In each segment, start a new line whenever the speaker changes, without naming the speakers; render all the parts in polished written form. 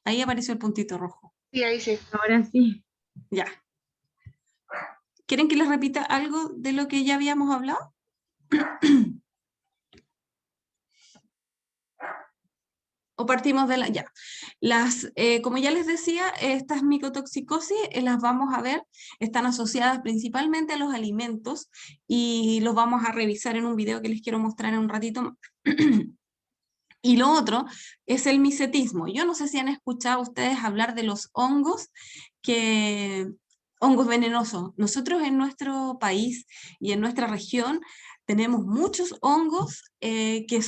Ahí apareció el puntito rojo.
Sí, ahí sí.
Ahora sí.
Ya. ¿Quieren que les repita algo de lo que ya habíamos hablado? O partimos de la... Ya. Como ya les decía, estas micotoxicosis las vamos a ver, están asociadas principalmente a los alimentos y los vamos a revisar en un video que les quiero mostrar en un ratito más. Y lo otro es el micetismo. Yo no sé si han escuchado ustedes hablar de los hongos, hongos venenosos. Nosotros en nuestro país y en nuestra región tenemos muchos hongos em, que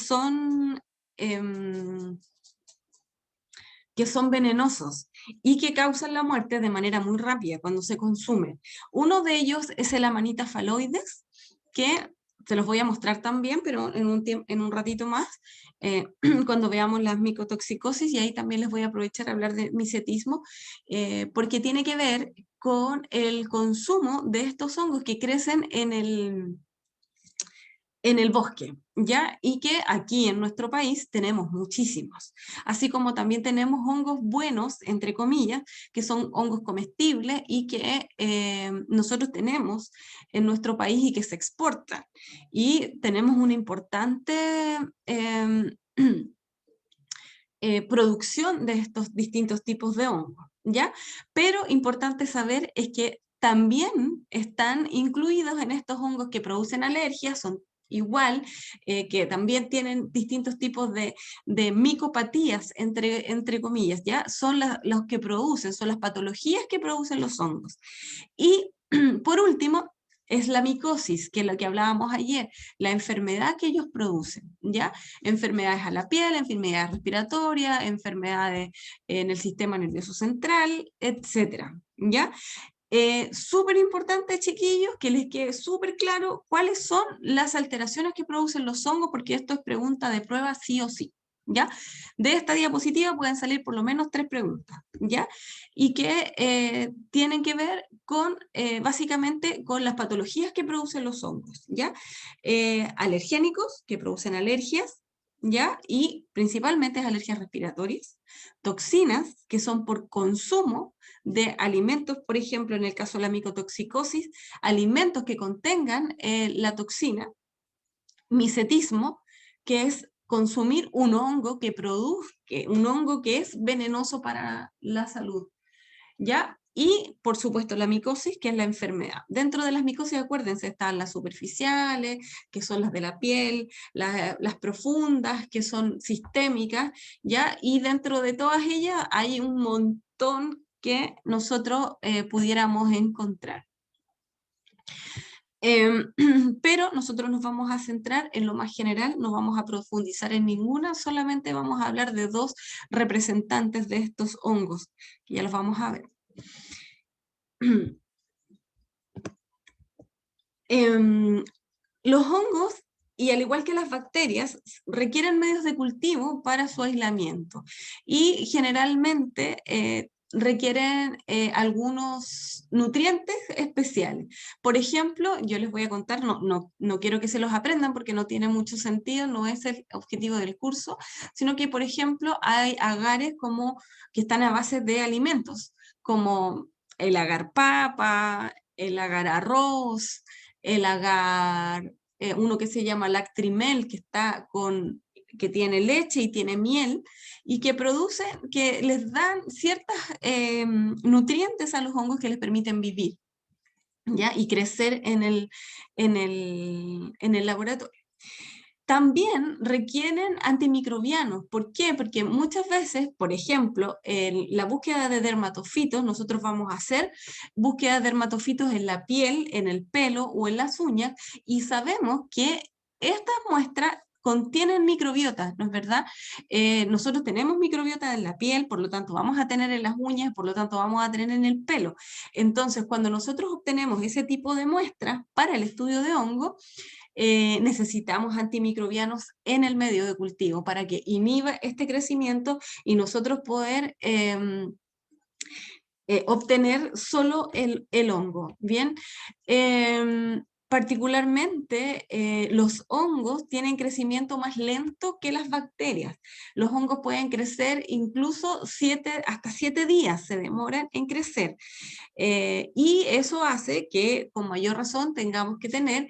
son venenosos y que causan la muerte de manera muy rápida cuando se consumen. Uno de ellos es el Amanita phalloides, que se los voy a mostrar también, pero en un ratito más, cuando veamos las micotoxicosis, y ahí también les voy a aprovechar a hablar de micetismo, porque tiene que ver con el consumo de estos hongos que crecen en el bosque, ¿ya? Y que aquí en nuestro país tenemos muchísimos. Así como también tenemos hongos buenos, entre comillas, que son hongos comestibles y que nosotros tenemos en nuestro país y que se exportan. Y tenemos una importante producción de estos distintos tipos de hongos, ¿ya? Pero importante saber es que también están incluidos en estos hongos que producen alergias, son igual, que también tienen distintos tipos de micopatías, entre comillas, ¿ya? Son los que producen, son las patologías que producen los hongos. Y por último, es la micosis, que es lo que hablábamos ayer, la enfermedad que ellos producen, ¿ya? Enfermedades a la piel, enfermedades respiratorias, enfermedades en el sistema nervioso central, etcétera, ¿ya? Súper importante, chiquillos, que les quede súper claro cuáles son las alteraciones que producen los hongos, porque esto es pregunta de prueba sí o sí, ¿ya? De esta diapositiva pueden salir por lo menos 3 preguntas, ¿ya? Y que tienen que ver con, básicamente, con las patologías que producen los hongos, ¿ya? Alergénicos, que producen alergias, ¿ya? Y principalmente alergias respiratorias, toxinas, que son por consumo de alimentos, por ejemplo, en el caso de la micotoxicosis, alimentos que contengan la toxina, micetismo, que es consumir un hongo que produce, un hongo que es venenoso para la salud, ¿ya? Y, por supuesto, la micosis, que es la enfermedad. Dentro de las micosis, acuérdense, están las superficiales, que son las de la piel, las profundas, que son sistémicas, ¿ya? Y dentro de todas ellas hay un montón que nosotros pudiéramos encontrar. Pero nosotros nos vamos a centrar en lo más general, no vamos a profundizar en ninguna, solamente vamos a hablar de 2 representantes de estos hongos, que ya los vamos a ver. Los hongos, y al igual que las bacterias, requieren medios de cultivo para su aislamiento y generalmente requieren algunos nutrientes especiales. Por ejemplo, yo les voy a contar, no quiero que se los aprendan porque no tiene mucho sentido, no es el objetivo del curso, sino que, por ejemplo, hay agares que están a base de alimentos, como el agar papa, el agar arroz, el agar, uno que se llama lactrimel, que tiene leche y tiene miel, y que produce, que les dan ciertos nutrientes a los hongos que les permiten vivir, ¿ya? Y crecer en el laboratorio. También requieren antimicrobianos. ¿Por qué? Porque muchas veces, por ejemplo, en la búsqueda de dermatofitos, nosotros vamos a hacer búsqueda de dermatofitos en la piel, en el pelo o en las uñas, y sabemos que estas muestras contienen microbiota, ¿no es verdad? Nosotros tenemos microbiota en la piel, por lo tanto vamos a tener en las uñas, por lo tanto vamos a tener en el pelo. Entonces, cuando nosotros obtenemos ese tipo de muestras para el estudio de hongo, necesitamos antimicrobianos en el medio de cultivo para que inhiba este crecimiento y nosotros poder obtener solo el hongo, ¿bien? particularmente los hongos tienen crecimiento más lento que las bacterias. Los hongos pueden crecer incluso hasta 7 días se demoran en crecer. Y eso hace que con mayor razón tengamos que tener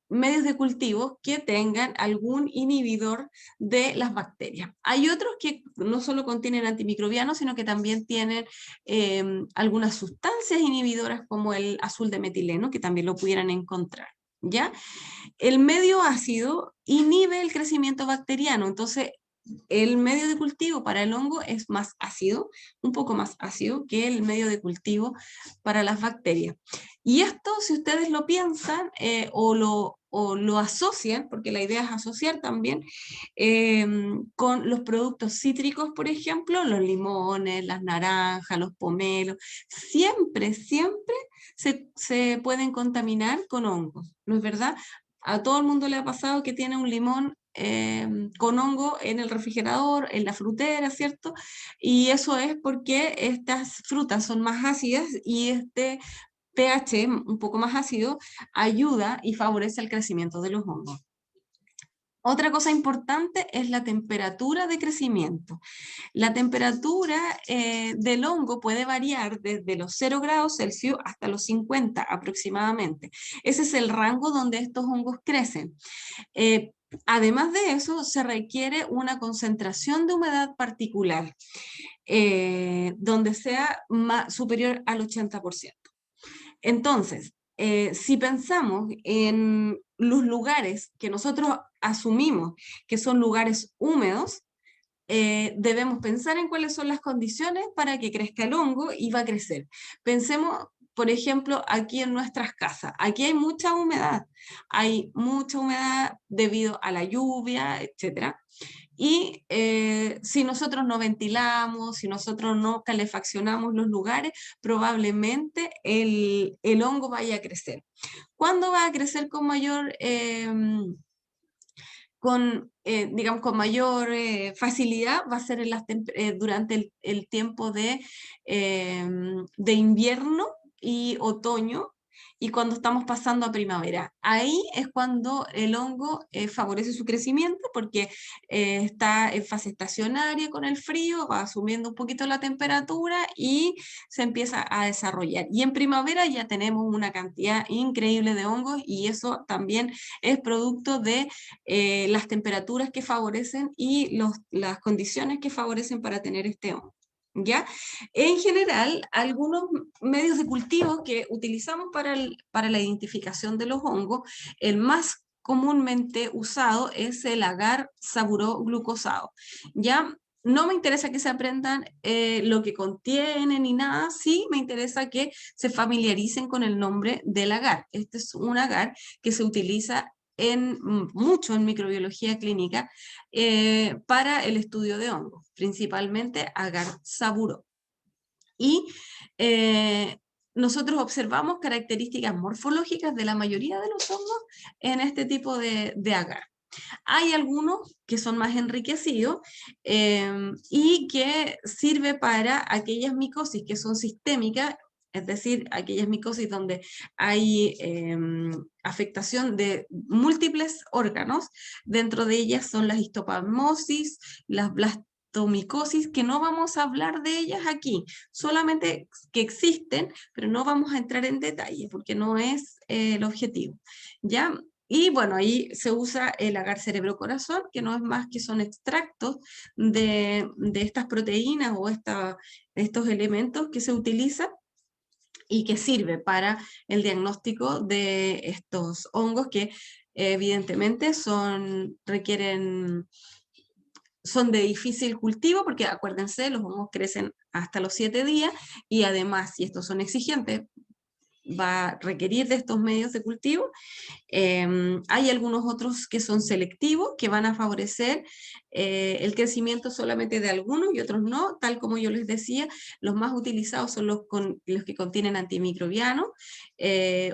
medios de cultivo que tengan algún inhibidor de las bacterias. Hay otros que no solo contienen antimicrobianos, sino que también tienen algunas sustancias inhibidoras como el azul de metileno, que también lo pudieran encontrar, ¿ya? El medio ácido inhibe el crecimiento bacteriano, entonces el medio de cultivo para el hongo es más ácido, un poco más ácido que el medio de cultivo para las bacterias. Y esto, si ustedes lo piensan o lo asocian, porque la idea es asociar también con los productos cítricos, por ejemplo, los limones, las naranjas, los pomelos, siempre se pueden contaminar con hongos, ¿no es verdad? A todo el mundo le ha pasado que tiene un limón con hongo en el refrigerador, en la frutera, ¿cierto? Y eso es porque estas frutas son más ácidas y este pH un poco más ácido ayuda y favorece el crecimiento de los hongos. Otra cosa importante es la temperatura de crecimiento. La temperatura del hongo puede variar desde los 0 grados Celsius hasta los 50 aproximadamente. Ese es el rango donde estos hongos crecen. Además de eso, se requiere una concentración de humedad particular, donde sea superior al 80%. Entonces, si pensamos en los lugares que nosotros asumimos que son lugares húmedos, debemos pensar en cuáles son las condiciones para que crezca el hongo y va a crecer. Pensemos, por ejemplo, aquí en nuestras casas. Aquí hay mucha humedad debido a la lluvia, etc. Y si nosotros no ventilamos, si nosotros no calefaccionamos los lugares, probablemente el hongo vaya a crecer. ¿Cuándo va a crecer con mayor digamos, con mayor facilidad? Va a ser durante el tiempo de invierno y otoño, y cuando estamos pasando a primavera. Ahí es cuando el hongo favorece su crecimiento porque está en fase estacionaria con el frío, va asumiendo un poquito la temperatura y se empieza a desarrollar. Y en primavera ya tenemos una cantidad increíble de hongos y eso también es producto de las temperaturas que favorecen y las condiciones que favorecen para tener este hongo. ¿Ya? En general, algunos medios de cultivo que utilizamos para la identificación de los hongos, el más comúnmente usado es el agar saburó-glucosado. ¿Ya? No me interesa que se aprendan lo que contiene ni nada, sí me interesa que se familiaricen con el nombre del agar. Este es un agar que se utiliza mucho en microbiología clínica para el estudio de hongos, principalmente agar saburó. Y nosotros observamos características morfológicas de la mayoría de los hongos en este tipo de agar. Hay algunos que son más enriquecidos y que sirve para aquellas micosis que son sistémicas, es decir, aquellas micosis donde hay afectación de múltiples órganos. Dentro de ellas son las histoplasmosis, las blastomicosis, que no vamos a hablar de ellas aquí, solamente que existen, pero no vamos a entrar en detalle porque no es el objetivo. ¿Ya? Y bueno, ahí se usa el agar cerebro-corazón, que no es más que son extractos de estas proteínas o estos elementos que se utilizan y que sirve para el diagnóstico de estos hongos que evidentemente son de difícil cultivo, porque acuérdense, los hongos crecen hasta los 7 días y además, si estos son exigentes, va a requerir de estos medios de cultivo. Hay algunos otros que son selectivos, que van a favorecer el crecimiento solamente de algunos y otros no, tal como yo les decía, los más utilizados son los que contienen antimicrobianos.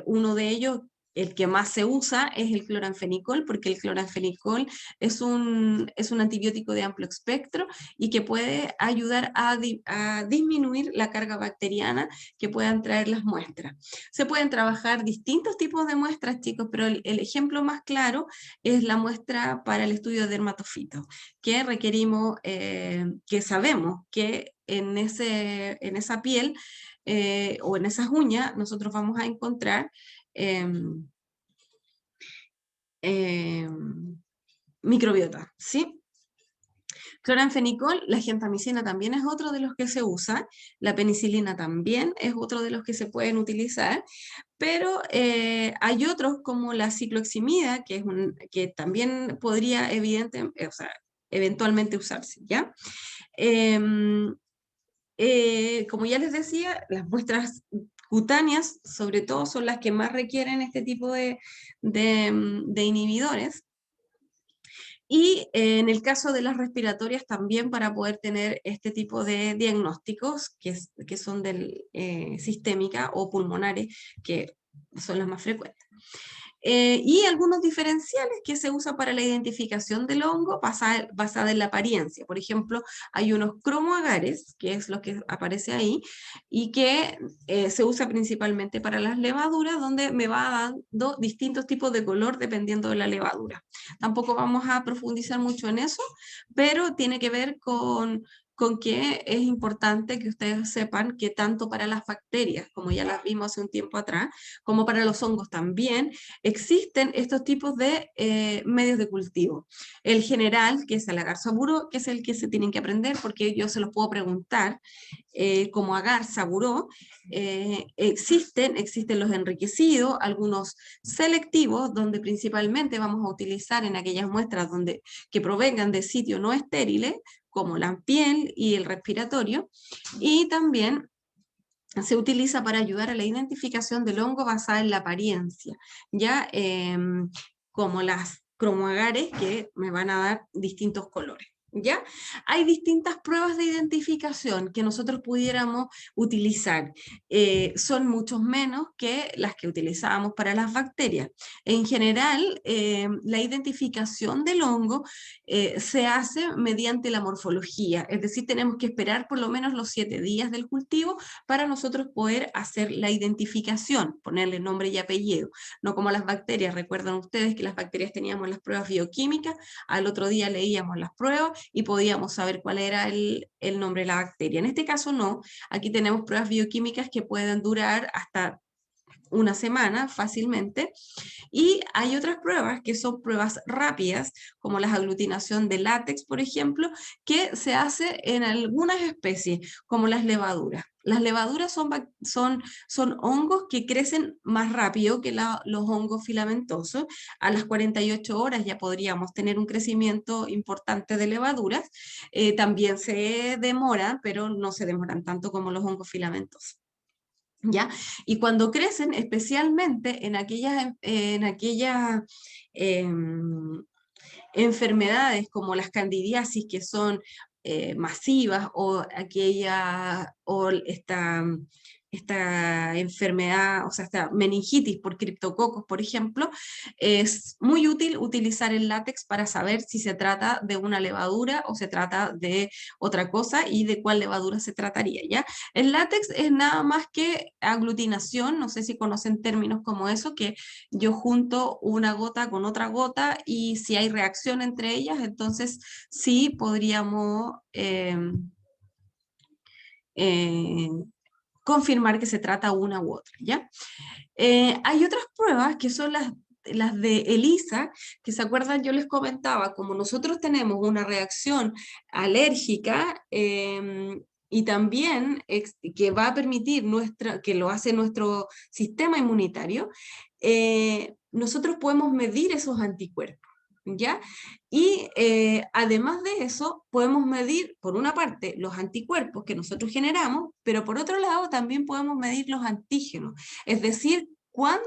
Uno de ellos el que más se usa es el cloranfenicol, porque el cloranfenicol es un antibiótico de amplio espectro y que puede ayudar a disminuir la carga bacteriana que puedan traer las muestras. Se pueden trabajar distintos tipos de muestras, chicos, pero el ejemplo más claro es la muestra para el estudio de dermatofitos, que requerimos, que sabemos que en esa piel o en esas uñas nosotros vamos a encontrar em, microbiota, ¿sí? Cloranfenicol, la gentamicina también es otro de los que se usa, la penicilina también es otro de los que se pueden utilizar, pero hay otros como la cicloximida, que también podría o sea, eventualmente usarse, ¿ya? Em, como ya les decía, las muestras cutáneas, sobre todo, son las que más requieren este tipo de inhibidores. Y en el caso de las respiratorias también para poder tener este tipo de diagnósticos que son sistémica o pulmonares, que son las más frecuentes. Y algunos diferenciales que se usan para la identificación del hongo basada en la apariencia. Por ejemplo, hay unos cromoagares, que es lo que aparece ahí, y que se usa principalmente para las levaduras, donde me va dando distintos tipos de color dependiendo de la levadura. Tampoco vamos a profundizar mucho en eso, pero tiene que ver con que es importante que ustedes sepan que tanto para las bacterias, como ya las vimos hace un tiempo atrás, como para los hongos también, existen estos tipos de medios de cultivo. El general, que es el agar saburó, que es el que se tienen que aprender, porque yo se los puedo preguntar, como agar saburó, existen los enriquecidos, algunos selectivos, donde principalmente vamos a utilizar en aquellas muestras que provengan de sitios no estériles, como la piel y el respiratorio, y también se utiliza para ayudar a la identificación del hongo basada en la apariencia, ya como las cromoagares que me van a dar distintos colores. ¿Ya? Hay distintas pruebas de identificación que nosotros pudiéramos utilizar. Son muchos menos que las que utilizábamos para las bacterias. En general, la identificación del hongo se hace mediante la morfología, es decir, tenemos que esperar por lo menos los 7 días del cultivo para nosotros poder hacer la identificación, ponerle nombre y apellido, no como las bacterias. Recuerdan ustedes que las bacterias teníamos las pruebas bioquímicas, al otro día leíamos las pruebas y podíamos saber cuál era el nombre de la bacteria. En este caso no, aquí tenemos pruebas bioquímicas que pueden durar hasta una semana fácilmente, y hay otras pruebas que son pruebas rápidas, como la aglutinación de látex, por ejemplo, que se hace en algunas especies, como las levaduras. Las levaduras son hongos que crecen más rápido que los hongos filamentosos. A las 48 horas ya podríamos tener un crecimiento importante de levaduras. También se demora, pero no se demoran tanto como los hongos filamentosos. ¿Ya? Y cuando crecen, especialmente en aquellas enfermedades como las candidiasis, que son masivas, o esta enfermedad, o sea, esta meningitis por criptococos, por ejemplo, es muy útil utilizar el látex para saber si se trata de una levadura o se trata de otra cosa y de cuál levadura se trataría, ¿ya? El látex es nada más que aglutinación, no sé si conocen términos como eso, que yo junto una gota con otra gota y si hay reacción entre ellas, entonces sí podríamos eh, confirmar que se trata una u otra, ¿ya? Hay otras pruebas que son las de ELISA, que se acuerdan, yo les comentaba, como nosotros tenemos una reacción alérgica, y también que va a permitir que lo hace nuestro sistema inmunitario, nosotros podemos medir esos anticuerpos, ¿ya? Y además de eso, podemos medir, por una parte, los anticuerpos que nosotros generamos, pero por otro lado, también podemos medir los antígenos, es decir, cuánto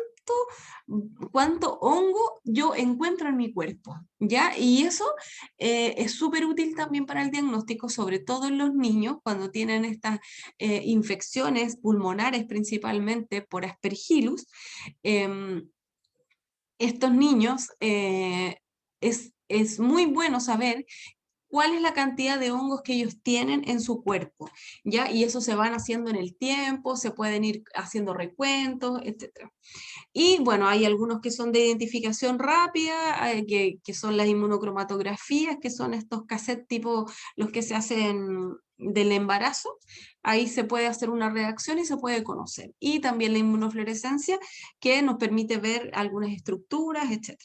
hongo yo encuentro en mi cuerpo, ¿ya? Y eso es súper útil también para el diagnóstico, sobre todo en los niños, cuando tienen estas infecciones pulmonares, principalmente por Aspergillus. estos niños es muy bueno saber cuál es la cantidad de hongos que ellos tienen en su cuerpo, ¿ya? Y eso se van haciendo en el tiempo, se pueden ir haciendo recuentos, etc. Y bueno, hay algunos que son de identificación rápida, que son las inmunocromatografías, que son estos cassettes tipo los que se hacen del embarazo. Ahí se puede hacer una reacción y se puede conocer. Y también la inmunofluorescencia, que nos permite ver algunas estructuras, etc.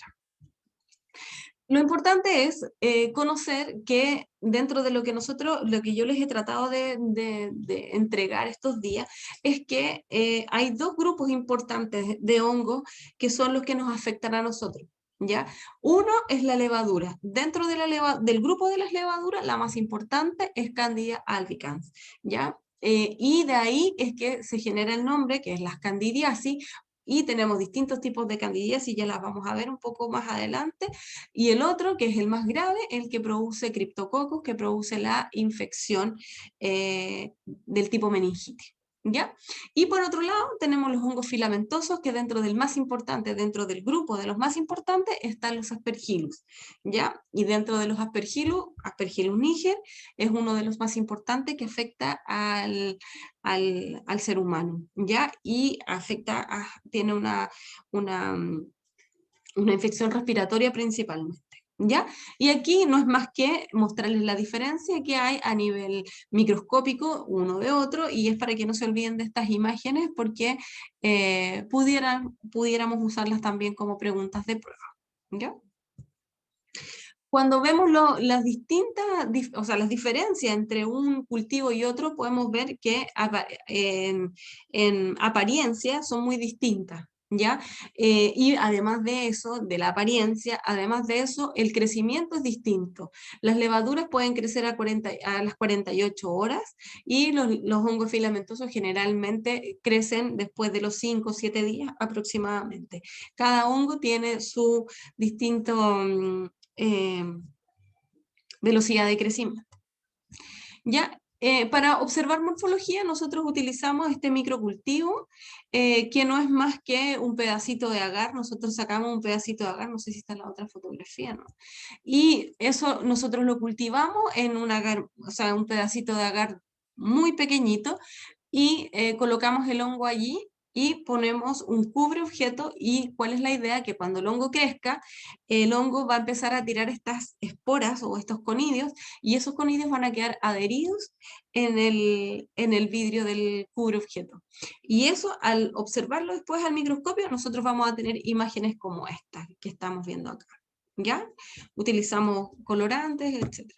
Lo importante es conocer que dentro de lo que lo que yo les he tratado de entregar estos días, es que hay dos grupos importantes de hongos que son los que nos afectan a nosotros. ¿Ya? Uno es la levadura. Dentro de del grupo de las levaduras, la más importante es Candida albicans. ¿Ya? Y de ahí es que se genera el nombre, que es las candidiasis, y tenemos distintos tipos de candidiasis, ya las vamos a ver un poco más adelante, y el otro, que es el más grave, el que produce criptococcus, que produce la infección del tipo meningitis. ¿Ya? Y por otro lado, tenemos los hongos filamentosos, que dentro del más importante, dentro del grupo de los más importantes, están los aspergillus, ¿ya? Y dentro de los aspergillus, Aspergillus niger es uno de los más importantes que afecta al ser humano, ¿ya? Y afecta, tiene una, una infección respiratoria principalmente. ¿Ya? Y aquí no es más que mostrarles la diferencia que hay a nivel microscópico uno de otro, y es para que no se olviden de estas imágenes, porque pudiéramos usarlas también como preguntas de prueba. ¿Ya? Cuando vemos las distintas, o sea, las diferencias entre un cultivo y otro, podemos ver que en apariencia son muy distintas, ¿ya? Y además de eso, de la apariencia, además de eso, el crecimiento es distinto. Las levaduras pueden crecer a las 48 horas, y los hongos filamentosos generalmente crecen después de los 5 o 7 días aproximadamente. Cada hongo tiene su distinto eh, velocidad de crecimiento. ¿Ya? Para observar morfología, nosotros utilizamos este microcultivo, que no es más que un pedacito de agar. Nosotros sacamos un pedacito de agar, no sé si está en la otra fotografía, ¿no? Y eso nosotros lo cultivamos en un agar, o sea, un pedacito de agar muy pequeñito, y colocamos el hongo allí y ponemos un cubre objeto. Y cuál es la idea: que cuando el hongo crezca, el hongo va a empezar a tirar estas esporas o estos conidios, y esos conidios van a quedar adheridos en el vidrio del cubre objeto. Y eso, al observarlo después al microscopio, nosotros vamos a tener imágenes como esta que estamos viendo acá. ¿Ya? Utilizamos colorantes, etc.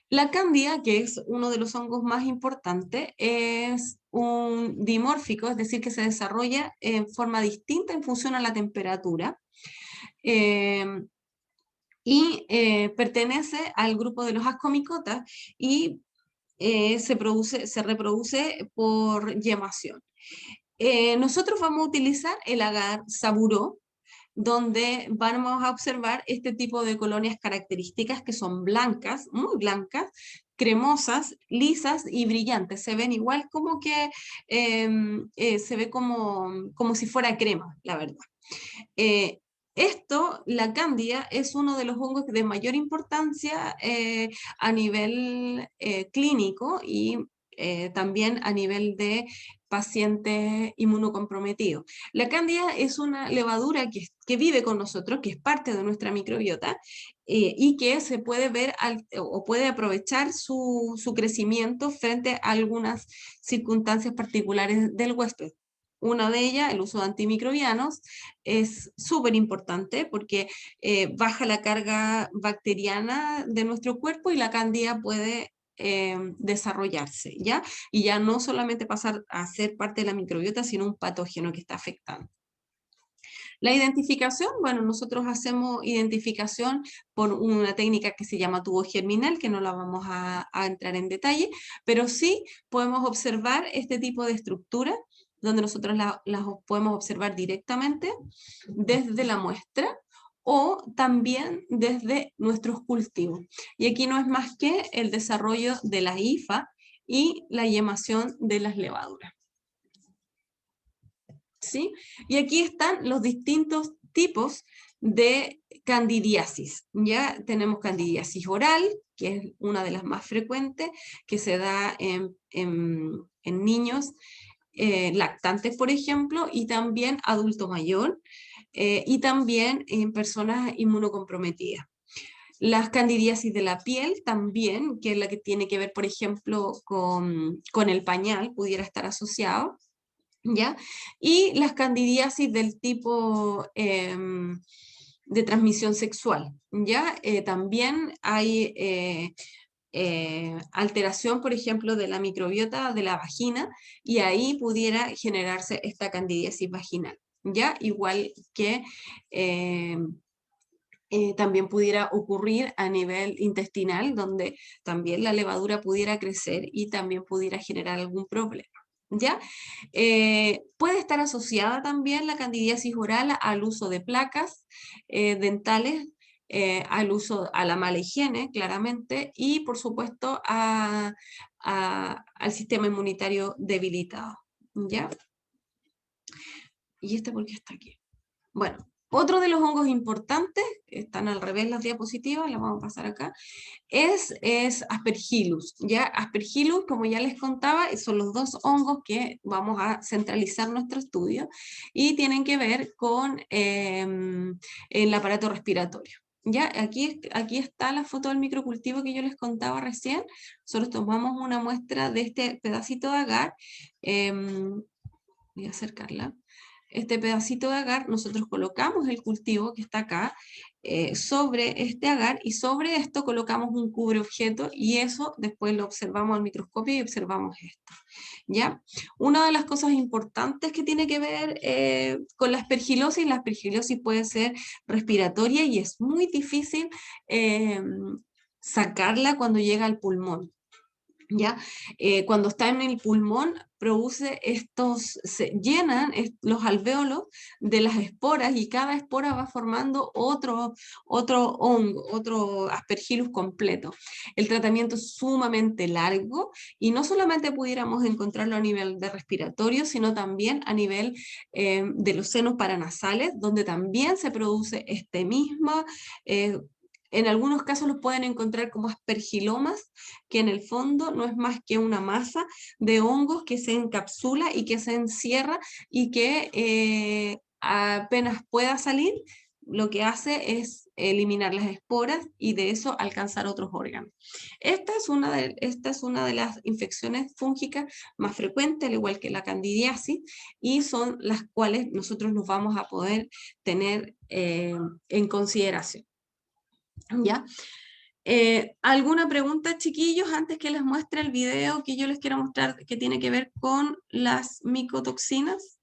La cándida, que es uno de los hongos más importantes, es un dimórfico, es decir, que se desarrolla en forma distinta en función a la temperatura, eh, y pertenece al grupo de los ascomicotas, y se reproduce por yemación. Nosotros vamos a utilizar el agar saburó, donde vamos a observar este tipo de colonias características, que son blancas, muy blancas, cremosas, lisas y brillantes. Se ven igual, como que se ve como si fuera crema, la verdad. Eh, la cándida, es uno de los hongos de mayor importancia a nivel clínico, y también a nivel de pacientes inmunocomprometidos. La cándida es una levadura que vive con nosotros, que es parte de nuestra microbiota, y que se puede ver o puede aprovechar su crecimiento frente a algunas circunstancias particulares del huésped. Una de ellas, el uso de antimicrobianos, es súper importante, porque baja la carga bacteriana de nuestro cuerpo, y la cándida puede desarrollarse, ¿ya? Y ya no solamente pasar a ser parte de la microbiota, sino un patógeno que está afectando. La identificación, bueno, nosotros hacemos identificación por una técnica que se llama tubo germinal, que no la vamos a entrar en detalle, pero sí podemos observar este tipo de estructura, donde nosotros las podemos observar directamente desde la muestra, o también desde nuestros cultivos. Y aquí no es más que el desarrollo de la hifa y la yemación de las levaduras. ¿Sí? Y aquí están los distintos tipos de candidiasis. Ya tenemos candidiasis oral, que es una de las más frecuentes, que se da en niños lactantes, por ejemplo, y también adulto mayor, y también en personas inmunocomprometidas. Las candidiasis de la piel también, que es la que tiene que ver, por ejemplo, con el pañal, pudiera estar asociado, ¿ya? Y las candidiasis del tipo de transmisión sexual, ¿ya? También hay alteración, por ejemplo, de la microbiota de la vagina, y ahí pudiera generarse esta candidiasis vaginal, ¿ya? Igual que también pudiera ocurrir a nivel intestinal, donde también la levadura pudiera crecer y también pudiera generar algún problema. ¿Ya? Puede estar asociada también la candidiasis oral al uso de placas dentales, al uso, a la mala higiene, claramente, y por supuesto al sistema inmunitario debilitado. ¿Ya? ¿Y este por qué está aquí? Bueno, otro de los hongos importantes, están al revés las diapositivas, las vamos a pasar acá, es Aspergillus. ¿Ya? Aspergillus, como ya les contaba, son los dos hongos que vamos a centralizar nuestro estudio y tienen que ver con el aparato respiratorio. ¿Ya? Aquí está la foto del microcultivo que yo les contaba recién. Nosotros tomamos una muestra de este pedacito de agar. Voy a acercarla. Este pedacito de agar, nosotros colocamos el cultivo que está acá sobre este agar, y sobre esto colocamos un cubre objeto, y eso después lo observamos al microscopio y observamos esto. ¿Ya? Una de las cosas importantes que tiene que ver con la aspergilosis puede ser respiratoria y es muy difícil sacarla cuando llega al pulmón. ¿Ya? Cuando está en el pulmón, produce se llenan los alvéolos de las esporas, y cada espora va formando otro hongo, otro Aspergillus completo. El tratamiento es sumamente largo, y no solamente pudiéramos encontrarlo a nivel de respiratorio, sino también a nivel de los senos paranasales, donde también se produce este mismo en algunos casos los pueden encontrar como aspergilomas, que en el fondo no es más que una masa de hongos que se encapsula y que se encierra, y que apenas pueda salir, lo que hace es eliminar las esporas y de eso alcanzar otros órganos. Esta es una de las infecciones fúngicas más frecuentes, al igual que la candidiasis, y son las cuales nosotros nos vamos a poder tener en consideración. ¿Ya? ¿Alguna pregunta, chiquillos, antes que les muestre el video que yo les quiero mostrar que tiene que ver con las micotoxinas?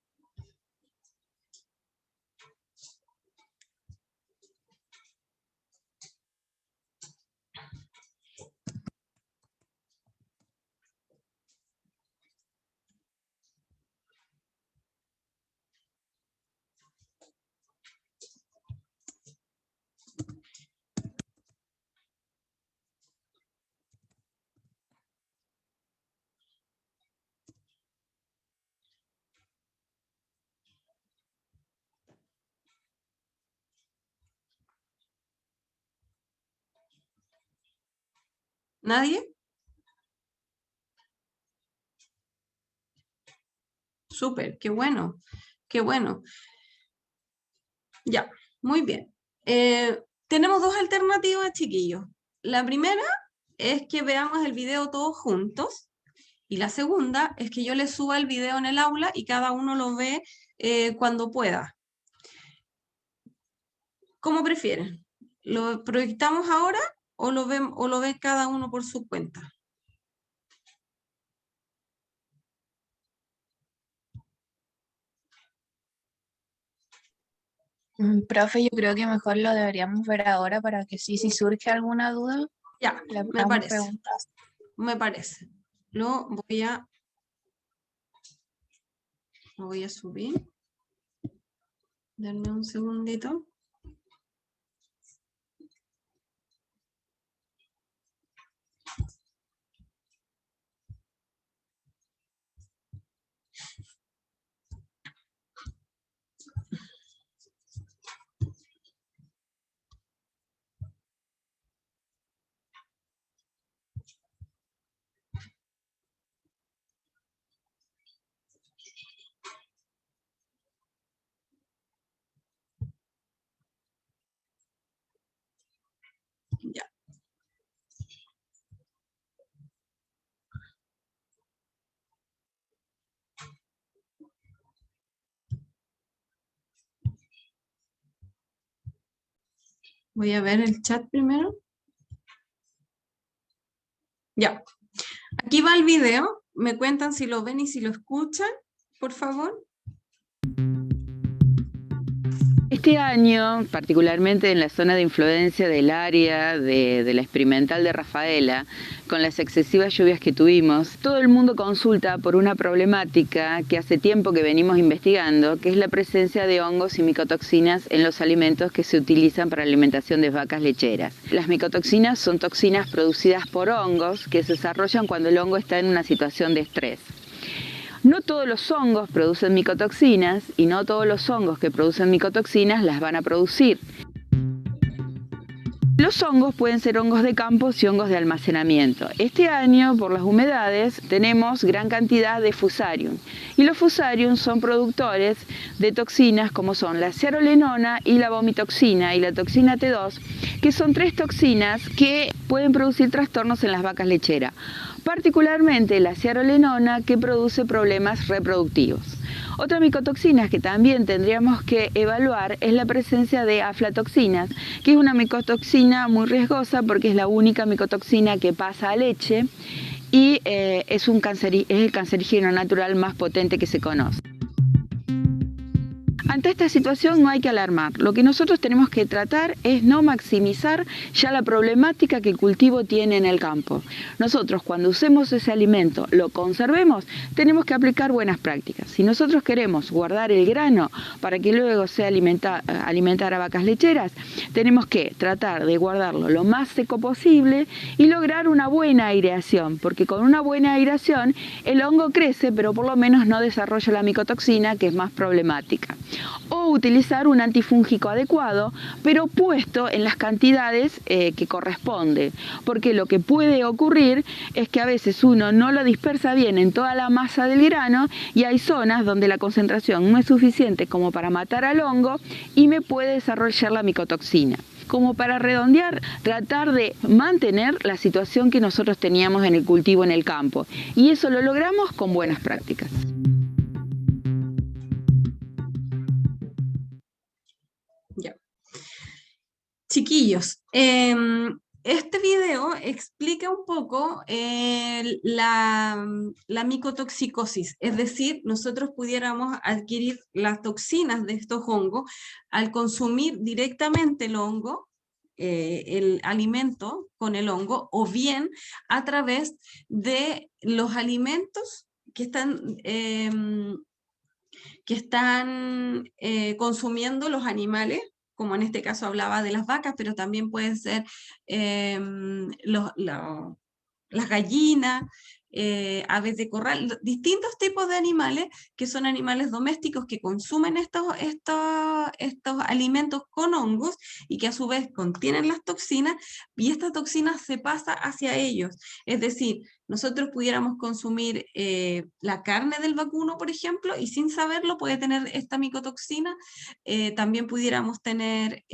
¿Nadie? Súper, qué bueno, qué bueno. Ya, muy bien. Tenemos dos alternativas, chiquillos. La primera es que veamos el video todos juntos, y la segunda es que yo les suba el video en el aula y cada uno lo ve cuando pueda. ¿Cómo prefieren? ¿Lo proyectamos ahora o lo ve cada uno por su cuenta?
Profe, yo creo que mejor lo deberíamos ver ahora para que sí, si surge alguna duda,
Ya,
le
me
podamos
parece,
preguntar.
me parece. Lo voy a subir. Denme un segundito. Voy a ver el chat primero. Ya. Aquí va el video. Me cuentan si lo ven y si lo escuchan, por favor.
Este año, particularmente en la zona de influencia del área de la experimental de Rafaela, con las excesivas lluvias que tuvimos, todo el mundo consulta por una problemática que hace tiempo que venimos investigando, que es la presencia de hongos y micotoxinas en los alimentos que se utilizan para alimentación de vacas lecheras. Las micotoxinas son toxinas producidas por hongos que se desarrollan cuando el hongo está en una situación de estrés. No todos los hongos producen micotoxinas y no todos los hongos que producen micotoxinas las van a producir. Los hongos pueden ser hongos de campos y hongos de almacenamiento. Este año, por las humedades, tenemos gran cantidad de fusarium. Y los fusarium son productores de toxinas como son la cearolenona y la vomitoxina y la toxina T2, que son 3 toxinas que pueden producir trastornos en las vacas lecheras. Particularmente la cearolenona, que produce problemas reproductivos. Otra micotoxina que también tendríamos que evaluar es la presencia de aflatoxinas, que es una micotoxina muy riesgosa porque es la única micotoxina que pasa a leche y es el cancerígeno natural más potente que se conoce. Ante esta situación no hay que alarmar. Lo que nosotros tenemos que tratar es no maximizar ya la problemática que el cultivo tiene en el campo. Nosotros, cuando usemos ese alimento, lo conservemos, tenemos que aplicar buenas prácticas. Si nosotros queremos guardar el grano para que luego sea alimentar a vacas lecheras, tenemos que tratar de guardarlo lo más seco posible y lograr una buena aireación, porque con una buena aireación el hongo crece, pero por lo menos no desarrolla la micotoxina, que es más problemática. O utilizar un antifúngico adecuado, pero puesto en las cantidades que corresponde, porque lo que puede ocurrir es que a veces uno no lo dispersa bien en toda la masa del grano y hay zonas donde la concentración no es suficiente como para matar al hongo y me puede desarrollar la micotoxina. Como para redondear, tratar de mantener la situación que nosotros teníamos en el cultivo en el campo, y eso lo logramos con buenas prácticas.
Ya. Chiquillos, este video explica un poco la micotoxicosis, es decir, nosotros pudiéramos adquirir las toxinas de estos hongos al consumir directamente el hongo, el alimento con el hongo, o bien a través de los alimentos que están consumiendo los animales, como en este caso hablaba de las vacas, pero también pueden ser las gallinas, aves de corral, distintos tipos de animales que son animales domésticos que consumen estos alimentos con hongos y que a su vez contienen las toxinas, y estas toxinas se pasan hacia ellos. Es decir, nosotros pudiéramos consumir la carne del vacuno, por ejemplo, y sin saberlo puede tener esta micotoxina. También pudiéramos tener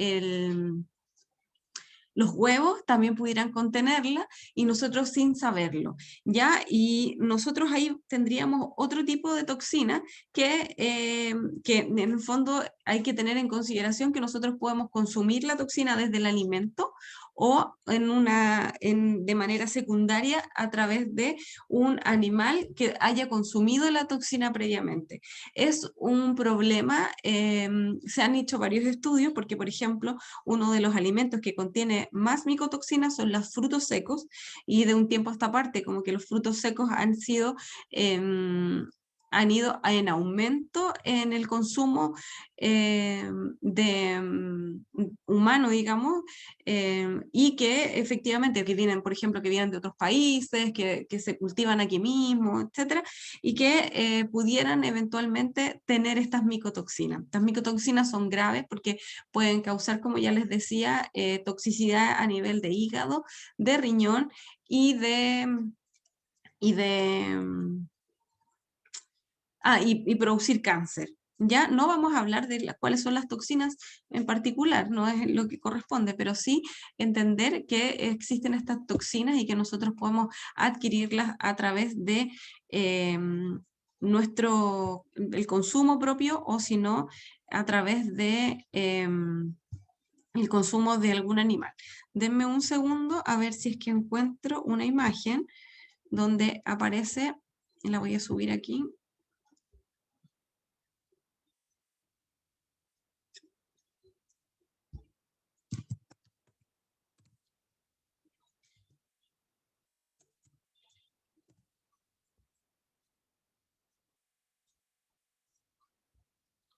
los huevos también pudieran contenerla y nosotros sin saberlo, ¿ya? Y nosotros ahí tendríamos otro tipo de toxina que en el fondo hay que tener en consideración que nosotros podemos consumir la toxina desde el alimento o de manera secundaria a través de un animal que haya consumido la toxina previamente. Es un problema, se han hecho varios estudios porque, por ejemplo, uno de los alimentos que contiene más micotoxinas son los frutos secos, y de un tiempo a esta parte como que los frutos secos han ido en aumento en el consumo humano, digamos, y que efectivamente que vienen, por ejemplo, que vienen de otros países, que se cultivan aquí mismo, etcétera, y que pudieran eventualmente tener estas micotoxinas. Estas micotoxinas son graves porque pueden causar, como ya les decía, toxicidad a nivel de hígado, de riñón y y producir cáncer. Ya no vamos a hablar de cuáles son las toxinas en particular, no es lo que corresponde, pero sí entender que existen estas toxinas y que nosotros podemos adquirirlas a través de el consumo propio, o si no, a través de el consumo de algún animal. Denme un segundo a ver si es que encuentro una imagen donde aparece, y la voy a subir aquí.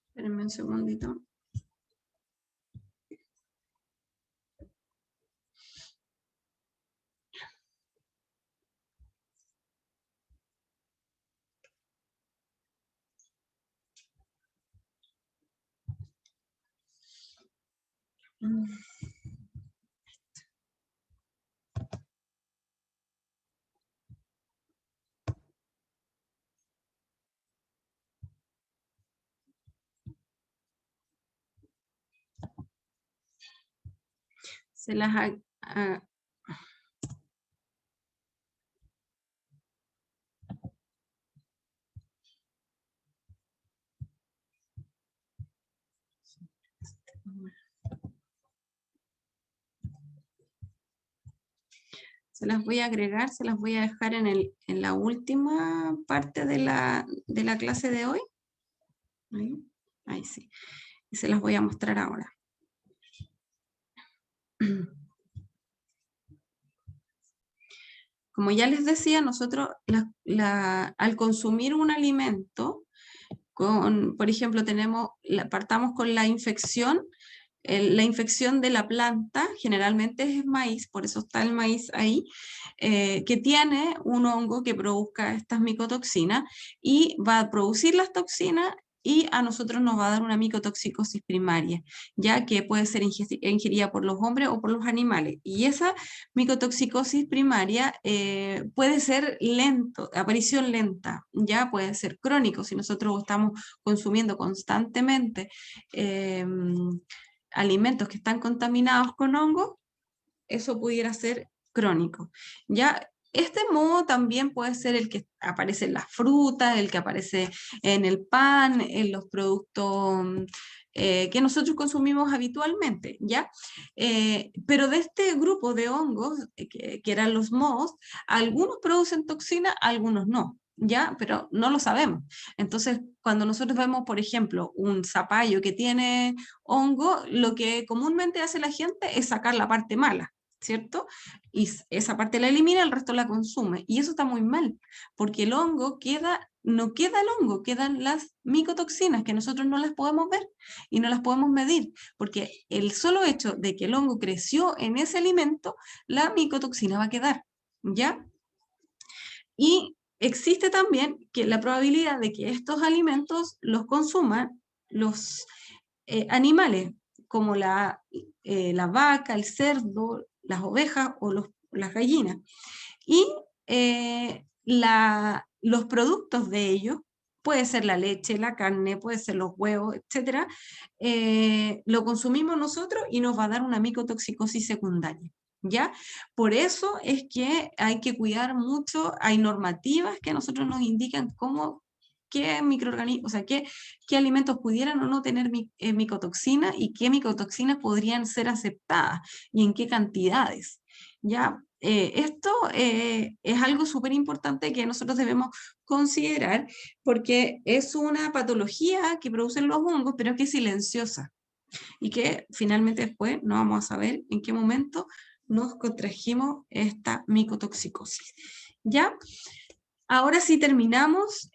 Espérenme un segundito. Se las se las voy a agregar, se las voy a dejar en la última parte de la clase de hoy. Ahí sí. Y se las voy a mostrar ahora. Como ya les decía, nosotros al consumir un alimento, por ejemplo, partamos con la infección. La infección de la planta generalmente es maíz, por eso está el maíz ahí, que tiene un hongo que produzca estas micotoxinas y va a producir las toxinas y a nosotros nos va a dar una micotoxicosis primaria, ya que puede ser ingerida por los hombres o por los animales. Y esa micotoxicosis primaria puede ser aparición lenta, ya puede ser crónico, si nosotros estamos consumiendo constantemente alimentos que están contaminados con hongos, eso pudiera ser crónico. Ya, este modo también puede ser el que aparece en las frutas, el que aparece en el pan, en los productos que nosotros consumimos habitualmente, ¿ya? Pero de este grupo de hongos, que eran los mohos, algunos producen toxina, algunos no. ¿Ya? Pero no lo sabemos. Entonces, cuando nosotros vemos, por ejemplo, un zapallo que tiene hongo, lo que comúnmente hace la gente es sacar la parte mala, ¿cierto? Y esa parte la elimina, el resto la consume. Y eso está muy mal, porque el hongo no queda el hongo, quedan las micotoxinas que nosotros no las podemos ver y no las podemos medir, porque el solo hecho de que el hongo creció en ese alimento, la micotoxina va a quedar, ¿ya? Y existe también que la probabilidad de que estos alimentos los consuman los animales, como la vaca, el cerdo, las ovejas o las gallinas. Y los productos de ellos, puede ser la leche, la carne, puede ser los huevos, etc., lo consumimos nosotros y nos va a dar una micotoxicosis secundaria. ¿Ya? Por eso es que hay que cuidar mucho, hay normativas que a nosotros nos indican qué microorganismos, o sea, qué alimentos pudieran o no tener micotoxina y qué micotoxinas podrían ser aceptadas y en qué cantidades. ¿Ya? Esto es algo súper importante que nosotros debemos considerar porque es una patología que producen los hongos, pero que es silenciosa y que finalmente después no vamos a saber en qué momento nos contrajimos esta micotoxicosis. ¿Ya? Ahora sí terminamos.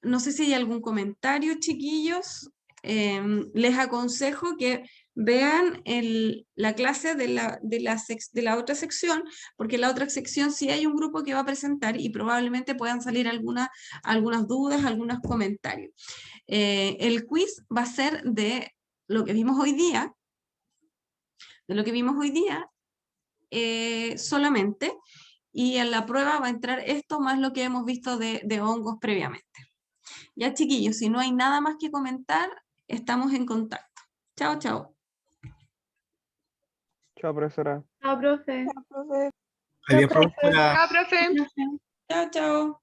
No sé si hay algún comentario, chiquillos. Les aconsejo que vean la clase de la otra sección, porque en la otra sección sí hay un grupo que va a presentar y probablemente puedan salir algunas dudas, algunos comentarios. El quiz va a ser de lo que vimos hoy día, solamente, y en la prueba va a entrar esto más lo que hemos visto de hongos previamente. Ya, chiquillos, si no hay nada más que comentar, estamos en contacto. Chao, chao.
Chao, profesora.
Chao, profe.
Adiós, profesora.
Chao, profe.
Chao, chao.